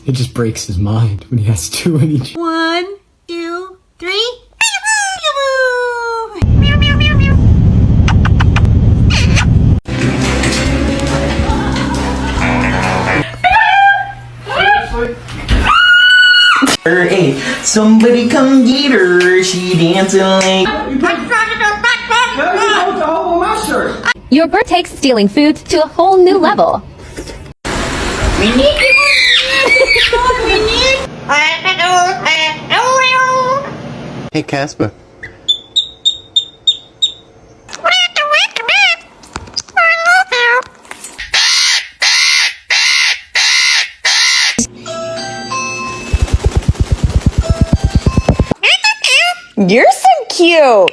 It just breaks his mind when he has two in each. 1, 2, 3. Hey, somebody come get her. She dancing like. Your bird takes stealing food to a whole new level. Hey, Casper. You're so cute.